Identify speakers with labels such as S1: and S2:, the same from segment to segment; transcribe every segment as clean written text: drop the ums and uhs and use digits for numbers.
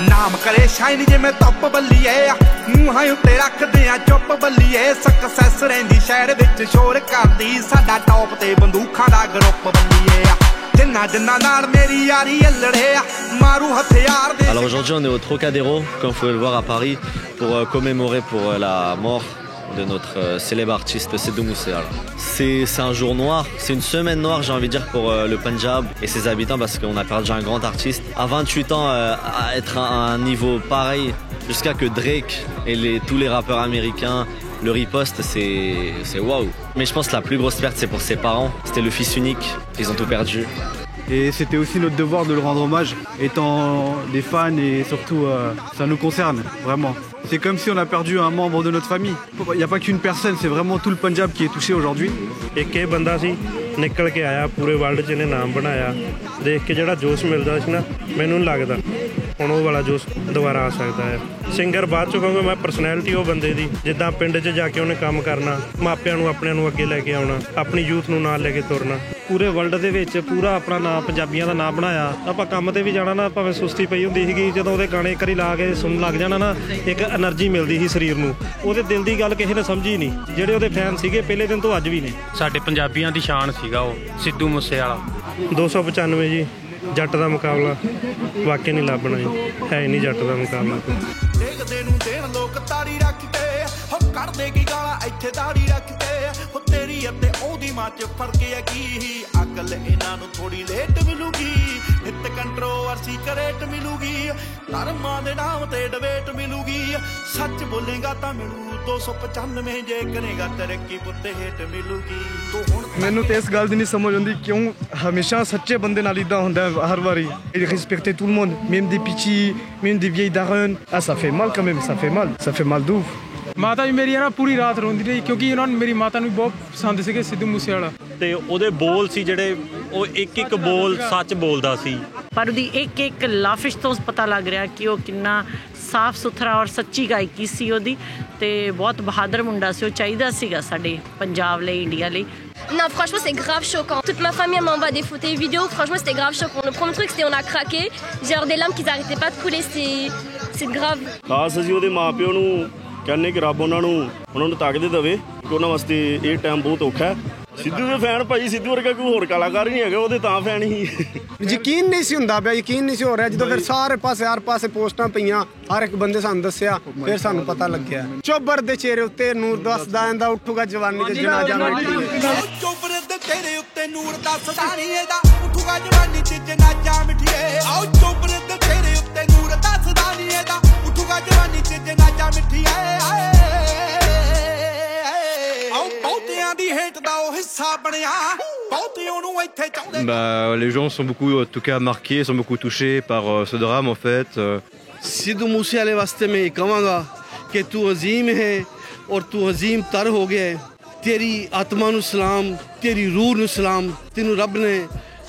S1: ਨਾਮ ਕਰੇ ਸ਼ਾਈਨ ਜਿਵੇਂ ਧੁੱਪ ਬੱਲੀਏ ਮੂੰਹਾਂ ਉੱਤੇ ਰੱਖਦੇ ਆ ਚੁੱਪ ਬੱਲੀਏ ਸਕਸੈਸ ਰਹਿੰਦੀ ਸ਼ਹਿਰ ਵਿੱਚ ਸ਼ੋਰ ਕਰਦੀ ਸਾਡਾ ਟੌਪ ਤੇ ਬੰਦੂਖਾਂ ਦਾ ਗਰੁੱਪ ਬੱਲੀਏ ਜਿੰਨਾ ਜਿੰਨਾ ਨਾਲ ਮੇਰੀ ਯਾਰੀ ਅਲੜੇ ਮਾਰੂ ਹਥਿਆਰ ਦੇ।
S2: Alors aujourd'hui on est au Trocadéro comme vous pouvez le voir à Paris pour commémorer pour la mort de notre célèbre artiste Sidou Mousséala. C'est un jour noir, c'est une semaine noire j'ai envie de dire pour le Punjab et ses habitants parce qu'on a perdu un grand artiste. À 28 ans à être à un niveau pareil jusqu'à que Drake et tous les rappeurs américains le riposte, c'est waouh. Mais je pense que la plus grosse perte c'est pour ses parents, c'était le fils unique, ils ont tout perdu.
S3: Et c'était aussi notre devoir de le rendre hommage, étant des fans et surtout ça nous concerne vraiment. C'est comme si on a perdu un membre de notre famille. Il n'y a pas qu'une personne, c'est vraiment tout le Punjab qui est touché aujourd'hui.
S4: एक ये बंदा सी निकल के आया पूरे world 'ਚ ਇਹਨੇ ਨਾਮ ਬਣਾਇਆ ਦੇਖ ਕੇ ਜਿਹੜਾ ਜੋਸ਼ ਮਿਲਦਾ ਸੀ ਨਾ ਮੈਨੂੰ ਨਹੀਂ ਲੱਗਦਾ ਹੁਣ ਉਹ ਵਾਲਾ ਜੋਸ਼ ਦੁਬਾਰਾ ਆ ਸਕਦਾ ਹੈ। ਸਿੰਗਰ ਬਾਅਦ 'ਚ ਕਹੂੰਗਾ ਮੈਂ ਪਰਸਨੈਲਿਟੀ ਉਹ ਬੰਦੇ ਦੀ ਜਿੱਦਾਂ ਪਿੰਡ 'ਚ ਜਾ ਕੇ ਉਹਨੇ ਕੰਮ ਕਰਨਾ ਮਾਪਿਆਂ ਨੂੰ ਆਪਣਿਆਂ ਨੂੰ ਅੱਗੇ ਲੈ ਕੇ ਆਉਣਾ ਆਪਣੀ ਯੂਥ ਨੂੰ ਨਾਲ ਲੈ ਕੇ ਤੁਰਨਾ ਪੂਰੇ ਵਰਲਡ ਦੇ ਵਿੱਚ ਪੂਰਾ ਆਪਣਾ ਨਾਂ ਪੰਜਾਬੀਆਂ ਦਾ ਨਾਂ ਬਣਾਇਆ। ਆਪਾਂ ਕੰਮ ਤੇ ਵੀ ਜਾਣਾ ਨਾ ਭਾਵੇਂ ਸੁਸਤੀ ਪਈ ਹੁੰਦੀ ਸੀਗੀ ਜਦੋਂ ਉਹਦੇ ਗਾਣੇ ਇੱਕ ਵਾਰੀ ਲਾ ਕੇ ਸੁਣਨ ਲੱਗ ਜਾਣਾ ਨਾ ਇੱਕ એનર્ਜੀ ਮਿਲਦੀ ਸੀ ਸਰੀਰ ਨੂੰ। ਉਹਦੇ ਦਿਲ ਦੀ ਗੱਲ ਕਿਸੇ ਨੇ ਸਮਝੀ ਨਹੀਂ ਜਿਹੜੇ ਉਹਦੇ ਫੈਨ ਸੀਗੇ ਪਹਿਲੇ ਦਿਨ ਤੋਂ ਅੱਜ ਵੀ ਨੇ।
S5: ਸਾਡੇ ਪੰਜਾਬੀਆਂ ਦੀ ਸ਼ਾਨ ਸੀਗਾ ਉਹ ਸਿੱਧੂ ਮੂਸੇਵਾਲਾ।
S4: 295 ਜੀ ਜੱਟ ਦਾ ਮੁਕਾਬਲਾ ਵਾਕਿਆ ਨਹੀਂ ਲੱਭਣਾ ਜੀ ਹੈ ਨਹੀਂ ਜੱਟ ਦਾ ਮੁਕਾਬਲਾ।
S1: ਦੇਖਦੇ ਨੂੰ ਦੇਣ ਲੋਕ ਤਾੜੀ ਰੱਖ ਕੇ ਹੋ ਕੱਢਦੇ ਕੀ ਗਾਲਾਂ ਇੱਥੇ ਤਾੜੀ ਰੱਖ ਕੇ ਹੋ ਤੇਰੀ ਅਤੇ ਉਹਦੀ ਮਾਂ 'ਚ ਫਰਕ ਹੈ ਕੀ ਅਕਲ ਇਹਨਾਂ ਨੂੰ ਥੋੜੀ ਲੇਟ ਮਿਲੂਗੀ ਨਿੱਤ ਕੰਟਰੋਵਰਸੀ ਕਰੇਟ ਮਿਲੂਗੀ ਧਰਮਾਂ ਦੇ ਨਾਮ ਤੇ ਡਿਬੇਟ ਮਿਲੂਗੀ ਸੱਚ ਬੋਲੇਗਾ ਤਾਂ ਮਿਲੂ 295 ਜੇ ਕਰੇਗਾ ਤਰੱਕੀ ਪੁੱਤੇ ਹੇਟ ਮਿਲੂਗੀ ਤੂੰ ਹੁਣ
S3: ਮੈਨੂੰ ਤੇ ਇਸ ਗੱਲ ਦੀ ਨਹੀਂ ਸਮਝ ਆਉਂਦੀ ਕਿਉਂ ਹਮੇਸ਼ਾ ਸੱਚੇ ਬੰਦੇ ਨਾਲ ਇਦਾਂ ਹੁੰਦਾ ਹਰ ਵਾਰੀ il respectait tout le monde même des petits même des vieilles darons ah ça fait mal quand même ça fait mal d'ouf।
S6: ਮਾਤਾ ਜੀ ਮੇਰੀ ਨਾ ਪੂਰੀ ਰਾਤ ਰੋਂਦੀ ਰਹੀ ਕਿਉਂਕਿ ਉਹਨਾਂ ਨੂੰ ਮੇਰੀ ਮਾਤਾ ਨੂੰ ਬਹੁਤ ਪਸੰਦ ਸੀਗੇ ਸਿੱਧੂ ਮੂਸੇਵਾਲਾ
S7: ਤੇ ਉਹਦੇ ਬੋਲ ਸੀ ਜਿਹੜੇ ਉਹ ਇੱਕ ਇੱਕ ਬੋਲ ਸੱਚ ਬੋਲਦਾ ਸੀ
S8: ਪਰ ਉਹਦੀ ਇੱਕ ਇੱਕ ਲਾਫਿਸ਼ ਤੋਂ ਪਤਾ ਲੱਗ ਰਿਹਾ ਕਿ ਉਹ ਕਿੰਨਾ ਸਾਫ ਸੁਥਰਾ ਔਰ ਸੱਚੀ ਗਾਇਕੀ ਸੀ ਉਹਦੀ ਤੇ ਬਹੁਤ ਬਹਾਦਰ ਮੁੰਡਾ ਸੀ ਉਹ ਚਾਹੀਦਾ ਸੀਗਾ ਸਾਡੇ ਪੰਜਾਬ ਲਈ ਇੰਡੀਆ ਲਈ।
S9: Non, franchement, c'est grave choquant. Toute ma famille m'envoie des photos et vidéos. Franchement, c'était grave choquant. Le premier truc, c'était on a craqué. Genre des larmes qui n'arrêtaient pas de couler. C'est grave.
S4: ਖਾਸ ਅਸੀਂ ਉਹਦੇ ਮਾਪਿਆਂ ਨੂੰ ਕਹਿੰਦੇ ਕਿ ਰੱਬ ਉਹਨਾਂ ਨੂੰ ਤਾਕਤ ਦੇਵੇ ਕਿ ਉਹਨਾਂ ਵਾਸਤੇ ਇਹ ਟਾਈਮ ਬਹੁਤ ਔਖਾ ਹੈ। ਸਿੱਧੂ ਦੇ ਫੈਨ ਭਾਈ ਸਿੱਧੂ ਵਰਗਾ ਕੋਈ ਹੋਰ ਕਲਾਕਾਰ ਹੀ ਨਹੀਂ ਹੈਗਾ ਉਹਦੇ ਤਾਂ ਫੈਨ ਹੀ
S3: ਯਕੀਨ ਨਹੀਂ ਸੀ ਹੁੰਦਾ ਪਿਆ ਯਕੀਨ ਨਹੀਂ ਸੀ ਹੋ ਰਿਹਾ ਜਦੋਂ ਫਿਰ ਸਾਰੇ ਪਾਸੇ ਹਰ ਪਾਸੇ ਪੋਸਟਾਂ ਪਈਆਂ ਹਰ ਇੱਕ ਬੰਦੇ ਸਾਨੂੰ ਦੱਸਿਆ ਫਿਰ ਸਾਨੂੰ ਪਤਾ ਲੱਗਿਆ। ਚੋਬਰ ਦੇ ਚਿਹਰੇ ਉੱਤੇ ਨੂਰ ਦੱਸਦਾ ਜਾਂਦਾ ਉੱਠੂਗਾ ਜਵਾਨੀ ਤੇ ਜਨਾਜ਼ਾ ਮਿੱਟੀ
S1: ਚੋਬਰ ਦੇ ਚਿਹਰੇ ਉੱਤੇ ਨੂਰ ਦੱਸਦਾ ਨਹੀਂ ਇਹਦਾ ਉੱਠੂਗਾ ਜਵਾਨੀ ਤੇ ਜਨਾਜ਼ਾ ਮਿੱਠੀਏ ਆਓ ਚੋਬਰ ਦੇ ਚਿਹਰੇ ਉੱਤੇ ਨੂਰ ਦੱਸਦਾ ਨਹੀਂ ਇਹਦਾ ਉੱਠੂਗਾ ਜਵਾਨੀ ਤੇ ਜਨਾਜ਼ਾ ਮਿੱਠੀਏ
S3: Les gens sont beaucoup, en tout cas, marqués, sont beaucoup touchés par ce drame, en fait.
S10: Sidhu मूसेवाले वास्ते मैं कहांगा कि तू अजीम है और तू अजीम तर हो गया है। तेरी आत्मा नू सलाम, तेरी रूह नू सलाम। तेनू रब ने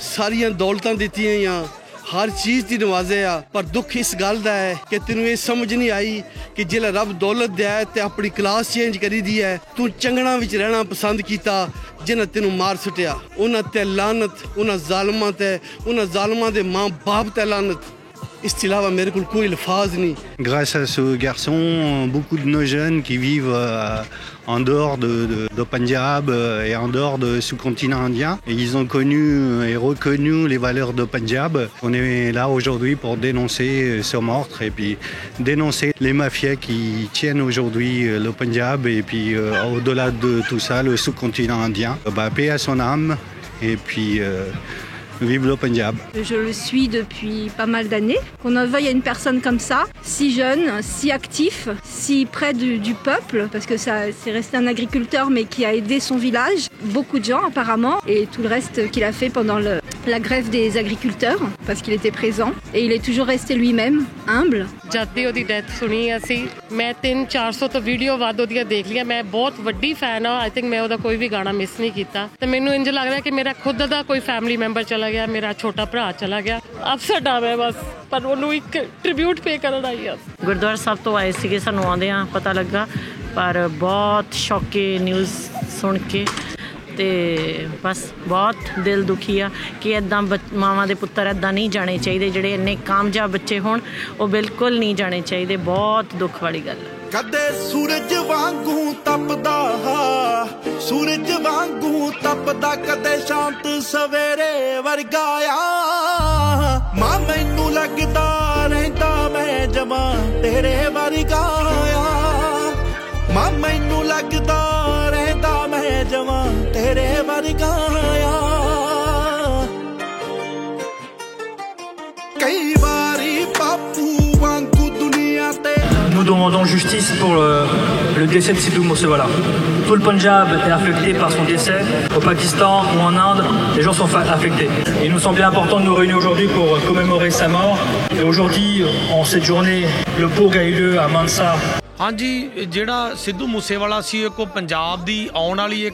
S10: सारियां दौलतां दित्तियां या हर चीज़ दी नवाज़िया पर दुख इस गल दा है कि तेनू ये समझ नहीं आई कि जिला रब दौलत दिया है ते अपनी क्लास चेंज करी दी है तू चंगणा विच रहना पसंद किया जिन्हें तेनू मार सुटिया उन्हां ते लानत उन्हां जालिमां दे माँ बाप ते लानत। इसके अलावा मेरे को कोई अल्फाज नहीं।
S11: Grâce à ce garçon, beaucoup de nos jeunes qui vivent en dehors de Punjab et en dehors de ce continent indien, et ils ont connu et reconnu les valeurs de Punjab. On est là aujourd'hui pour dénoncer ce meurtre et puis dénoncer les mafias qui tiennent aujourd'hui le Punjab et puis au-delà de tout ça, le sous-continent indien. Paix à son âme et puis vive le Punjab.
S9: Je le suis depuis pas mal d'années. Qu'on en veuille à une personne comme ça, si jeune, si actif, si près du peuple, parce que ça, c'est resté un agriculteur mais qui a aidé son village, beaucoup de gens apparemment, et tout le reste qu'il a fait pendant la grève des agriculteurs, parce qu'il était présent, et il est toujours resté lui-même, humble.
S8: ਜਦ ਦੀ ਉਹਦੀ death ਸੁਣੀ ਅਸੀਂ ਮੈਂ 300-400 ਤੋਂ video ਵੱਧ ਉਹਦੀਆਂ ਦੇਖ ਲਿਆ। ਮੈਂ ਬਹੁਤ ਵੱਡੀ ਫੈਨ ਆ। ਆਈ ਥਿੰਕ ਮੈਂ ਉਹਦਾ ਕੋਈ ਵੀ ਗਾਣਾ ਮਿਸ ਨਹੀਂ ਕੀਤਾ ਤੇ ਮੈਨੂੰ ਇੰਜ ਲੱਗ ਰਿਹਾ ਕਿ ਮੇਰਾ ਖੁਦ ਦਾ ਕੋਈ ਫੈਮਿਲੀ ਮੈਂਬਰ ਚਲਾ ਗਿਆ, ਮੇਰਾ ਛੋਟਾ ਭਰਾ ਚਲਾ ਗਿਆ। ਅਫਸਰ ਆ ਮੈਂ ਬਸ ਪਰ ਉਹਨੂੰ ਇੱਕ ਟ੍ਰਿਬਿਊਟ ਪੇ ਕਰਨ ਆਈ ਆ। ਗੁਰਦੁਆਰਾ ਸਾਹਿਬ ਤੋਂ ਆਏ ਸੀਗੇ, ਸਾਨੂੰ ਆਉਂਦਿਆਂ ਪਤਾ ਲੱਗਾ ਪਰ ਬਹੁਤ ਸ਼ੌਕੇ ਨਿਊਜ਼ ਸੁਣ ਕੇ
S12: ਤੇ ਬਸ ਬਹੁਤ ਦਿਲ ਦੁਖੀ ਆ ਕਿ ਇੱਦਾਂ ਮਾਵਾਂ ਦੇ ਪੁੱਤਰ ਇੱਦਾਂ ਨਹੀਂ ਜਾਣੇ ਚਾਹੀਦੇ, ਜਿਹੜੇ ਇੰਨੇ ਕਾਮਯਾਬ ਬੱਚੇ ਹੋਣ ਉਹ ਬਿਲਕੁਲ ਨਹੀਂ ਜਾਣੇ ਚਾਹੀਦੇ। ਬਹੁਤ ਦੁੱਖ ਵਾਲੀ ਗੱਲ ਹੈ।
S1: ਕਦੇ ਸੂਰਜ ਵਾਂਗੂ ਤਪਦਾ, ਸੂਰਜ ਵਾਂਗੂ ਤਪਦਾ, ਕਦੇ ਸ਼ਾਂਤ ਸਵੇਰੇ ਵਰਗਾ ਆ। ਮਾਂ ਮੈਨੂੰ ਲੱਗਦਾ ਰਹਿੰਦਾ ਮੈਂ ਜਮਾਂ ਤੇਰੇ ਵਰਗਾ ਆ। ਮਾਂ ਮੈਨੂੰ ਲੱਗਦਾ ਰਹਿੰਦਾ ਮੈਂ ਜਮਾਂ ਤੇਰੇ ਵਰਗਾ ਆ। ਕਈ ਵਾਰੀ ਬਾਪੂ ਵਾਂਗੂ ਦੁਨੀਆ ਤੇ।
S13: Nous demandons justice pour le décès de Sidhu Moosewala. Tout le Punjab est affecté par son décès. Au Pakistan ou en Inde, les gens sont affectés. Il nous semblait important de nous réunir aujourd'hui pour commémorer sa mort. Et aujourd'hui, en cette journée, le POG a eu lieu à Mansa.
S5: ਹਾਂਜੀ, ਜਿਹੜਾ ਸਿੱਧੂ ਮੂਸੇਵਾਲਾ ਸੀ ਇੱਕ ਪੰਜਾਬ ਦੀ ਆਉਣ ਵਾਲੀ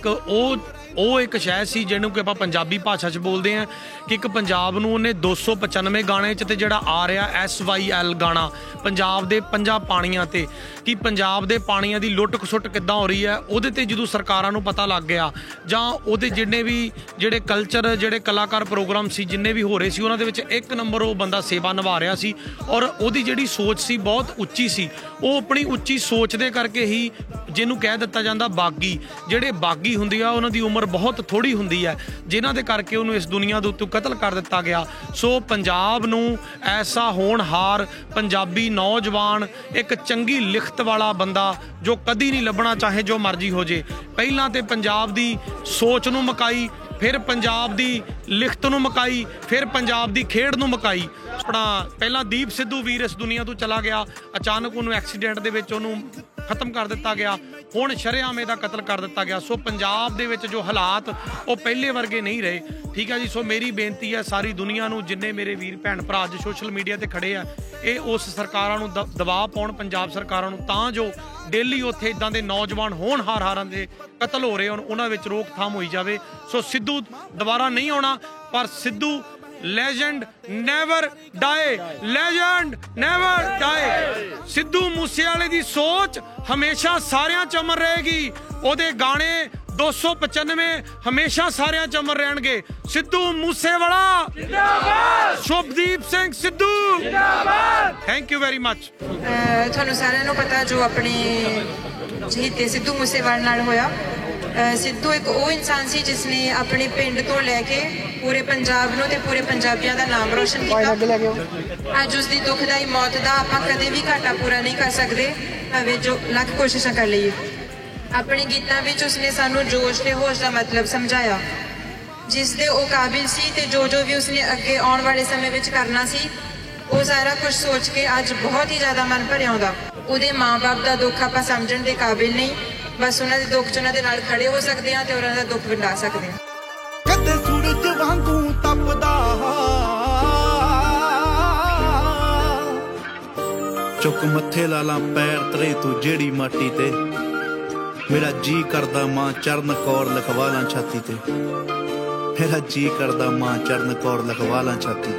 S5: ਉਹ ਇੱਕ ਸ਼ਹਿਰ ਸੀ ਜਿਹਨੂੰ ਕਿ ਆਪਾਂ ਪੰਜਾਬੀ ਭਾਸ਼ਾ 'ਚ ਬੋਲਦੇ ਹਾਂ ਕਿ ਇੱਕ ਪੰਜਾਬ ਨੂੰ ਉਹਨੇ 295 ਗਾਣੇ 'ਚ, ਤੇ ਜਿਹੜਾ ਆ ਰਿਹਾ SYL ਗਾਣਾ ਪੰਜਾਬ ਦੇ 5 ਪਾਣੀਆਂ ਤੇ, ਕਿ ਪੰਜਾਬ ਦੇ ਪਾਣੀਆਂ ਦੀ ਲੁੱਟ ਖਸੁੱਟ ਕਿੱਦਾਂ ਹੋ ਰਹੀ ਹੈ ਉਹਦੇ ਤੇ ਜਦੋਂ ਸਰਕਾਰਾਂ ਨੂੰ ਪਤਾ ਲੱਗ ਗਿਆ, ਜਾਂ ਉਹਦੇ ਜਿਹੜੇ ਕਲਚਰ, ਜਿਹੜੇ ਕਲਾਕਾਰ ਪ੍ਰੋਗਰਾਮ ਸੀ ਜਿੰਨੇ ਵੀ ਹੋ ਰਹੇ ਸੀ ਉਹਨਾਂ ਦੇ ਵਿੱਚ ਇੱਕ ਨੰਬਰ ਉਹ ਬੰਦਾ ਸੇਵਾ ਨਿਭਾ ਰਿਹਾ ਸੀ। ਔਰ ਉਹਦੀ ਜਿਹੜੀ ਸੋਚ ਸੀ ਬਹੁਤ ਉੱਚੀ ਸੀ। ਉਹ ਆਪਣੀ ਉੱਚੀ ਸੋਚ ਦੇ ਕਰਕੇ ਹੀ ਜਿਹਨੂੰ ਕਹਿ ਦਿੱਤਾ ਜਾਂਦਾ ਬਾਗੀ, ਜਿਹੜੇ ਬਾਗੀ ਹੁੰਦੇ ਆ ਉਹਨਾਂ ਦੀ ਉਮਰ ਬਹੁਤ ਥੋੜੀ ਹੁੰਦੀ ਹੈ, ਜਿਨ੍ਹਾਂ ਦੇ ਕਰਕੇ ਉਹਨੂੰ ਇਸ ਦੁਨੀਆ ਦੇ ਉੱਤੇ ਕਤਲ ਕਰ ਦਿੱਤਾ ਗਿਆ। ਸੋ ਪੰਜਾਬ ਨੂੰ ਐਸਾ ਹੋਣਹਾਰ ਪੰਜਾਬੀ ਨੌਜਵਾਨ, ਇੱਕ ਚੰਗੀ ਲਿਖਤ ਵਾਲਾ ਬੰਦਾ ਜੋ ਕਦੀ ਨਹੀਂ ਲੱਭਣਾ, ਚਾਹੇ ਜੋ ਮਰਜ਼ੀ ਹੋ ਜੇ। ਪਹਿਲਾਂ ਤੇ ਪੰਜਾਬ ਦੀ ਸੋਚ ਨੂੰ ਮੁਕਾਈ, ਫਿਰ ਪੰਜਾਬ ਦੀ ਲਿਖਤ ਨੂੰ ਮੁਕਾਈ, ਫਿਰ ਪੰਜਾਬ ਦੀ ਖੇਡ ਨੂੰ ਮੁਕਾਈ। ਆਪਣਾ ਪਹਿਲਾਂ ਦੀਪ ਸਿੱਧੂ ਵੀਰ ਇਸ ਦੁਨੀਆ ਤੋਂ ਚਲਾ ਗਿਆ, ਅਚਾਨਕ ਉਹਨੂੰ ਐਕਸੀਡੈਂਟ ਦੇ ਵਿੱਚ ਉਹਨੂੰ ਖਤਮ ਕਰ ਦਿੱਤਾ ਗਿਆ। ਹੁਣ ਸ਼ਰੇਆਮ ਇਹਦਾ ਕਤਲ ਕਰ ਦਿੱਤਾ ਗਿਆ। ਸੋ ਪੰਜਾਬ ਦੇ ਵਿੱਚ ਜੋ ਹਾਲਾਤ ਉਹ ਪਹਿਲੇ ਵਰਗੇ ਨਹੀਂ ਰਹੇ। ਠੀਕ ਹੈ ਜੀ। ਸੋ ਮੇਰੀ ਬੇਨਤੀ ਹੈ ਸਾਰੀ ਦੁਨੀਆ ਨੂੰ, ਜਿੰਨੇ ਮੇਰੇ ਵੀਰ ਭੈਣ ਭਰਾ ਅੱਜ ਸੋਸ਼ਲ ਮੀਡੀਆ ਤੇ ਖੜੇ ਆ, ਇਹ ਉਸ ਸਰਕਾਰਾਂ ਨੂੰ ਦਬਾਅ ਪਾਉਣ, ਪੰਜਾਬ ਸਰਕਾਰਾਂ ਨੂੰ, ਤਾਂ ਜੋ ਡੇਲੀ ਉੱਥੇ ਇਦਾਂ ਦੇ ਨੌਜਵਾਨ ਹੋਣਹਾਰਾਂ ਦੇ ਕਤਲ ਹੋ ਰਹੇ ਹੋਣ, ਉਹਨਾਂ ਵਿੱਚ ਰੋਕਥਾਮ ਹੋਈ ਜਾਵੇ। ਸੋ ਸਿੱਧੂ ਦੁਬਾਰਾ ਨਹੀਂ ਆਉਣਾ, ਪਰ Sidhu legend never die, legend never die. Sidhu ਮੂਸੇਵਾਲੇ ਦੀ ਸੋਚ ਹਮੇਸ਼ਾ ਸਾਰਿਆਂ 'ਚ ਅਮਰ ਰਹੇਗੀ। ਉਹਦੇ ਗਾਣੇ 295 ਹਮੇਸ਼ਾ ਸਾਰਿਆਂ 'ਚ ਅਮਰ ਰਹਿਣਗੇ। ਸਿੱਧੂ ਮੂਸੇਵਾਲਾ ਜਿੰਦਾਬਾਦ, ਸ਼ੁਭਦੀਪ ਸਿੰਘ ਸਿੱਧੂ ਜਿੰਦਾਬਾਦ। Thank you very much.
S14: ਤੁਹਾਨੂੰ ਸਾਰਿਆਂ ਨੂੰ ਪਤਾ ਜੋ ਆਪਣੇ ਸ਼ਹੀਦ ਸਿੱਧੂ ਮੂਸੇਵਾਲੇ ਨਾਲ ਹੋਇਆ। ਸਿੱਧੂ ਇੱਕ ਉਹ ਇਨਸਾਨ ਸੀ ਜਿਸ ਨੇ ਆਪਣੇ ਪਿੰਡ ਤੋਂ ਲੈ ਕੇ ਪੂਰੇ ਪੰਜਾਬ ਨੂੰ ਤੇ ਪੂਰੇ ਪੰਜਾਬੀਆਂ ਦਾ ਨਾਮ ਰੋਸ਼ਨ ਕੀਤਾ। ਅੱਜ ਉਸ ਦੀ ਦੁਖਦਾਈ ਮੌਤ ਦਾ ਆਪਾਂ ਕਦੇ ਵੀ ਘਾਟਾ ਪੂਰਾ ਨਹੀਂ ਕਰ ਸਕਦੇ, ਭਾਵੇਂ ਜੋ ਲੱਖ ਕੋਸ਼ਿਸ਼ਾਂ ਕਰ ਲਈਏ। ਆਪਣੇ ਗੀਤਾਂ ਵਿੱਚ ਉਸਨੇ ਸਾਨੂੰ ਜੋਸ਼ ਤੇ ਹੋਸ਼ ਦਾ ਮਤਲਬ ਸਮਝਾਇਆ, ਜਿਸ ਦੇ ਉਹ ਕਾਬਿਲ ਸੀ, ਤੇ ਜੋ ਵੀ ਉਸਨੇ ਅੱਗੇ ਆਉਣ ਵਾਲੇ ਸਮੇਂ ਵਿੱਚ ਕਰਨਾ ਸੀ, ਉਹ ਸਾਰਾ ਕੁਝ ਸੋਚ ਕੇ ਅੱਜ ਬਹੁਤ ਹੀ ਜ਼ਿਆਦਾ ਮਨ ਭਰਿਆ ਆਉਂਦਾ। ਉਹਦੇ ਮਾਂ-ਬਾਪ ਦਾ ਦੁੱਖ ਆਪਾਂ ਸਮਝਣ ਦੇ ਕਾਬਿਲ ਨਹੀਂ, ਬਸ ਉਹਨਾਂ ਦੇ ਦੁੱਖ 'ਚ ਉਹਨਾਂ ਦੇ ਨਾਲ ਖੜੇ ਹੋ ਸਕਦੇ ਹਾਂ ਤੇ ਉਹਨਾਂ ਦਾ ਦੁੱਖ ਵੰਡਾ ਸਕਦੇ ਹਾਂ।
S1: ਕਦੇ ਸੂਰਜ ਵਾਂਗੂ ਤਪਦਾ, ਚੁੱਕ ਮੱਥੇ ਲਾ ਲਾਂ ਪੈਰ ਤਰੇ ਤੂੰ ਜਿਹੜੀ ਮਾਟੀ ਤੇ, ਮੇਰਾ ਜੀ ਕਰਦਾ ਮਾਂ ਚਰਨ ਕੌਰ ਲਿਖਵਾ ਲਾਂ ਛਾਤੀ ਤੇ, ਮੇਰਾ ਜੀ ਕਰਦਾ ਮਾਂ ਚਰਨ ਕੌਰ ਲਿਖਵਾ ਲਾਂ ਛਾਤੀ।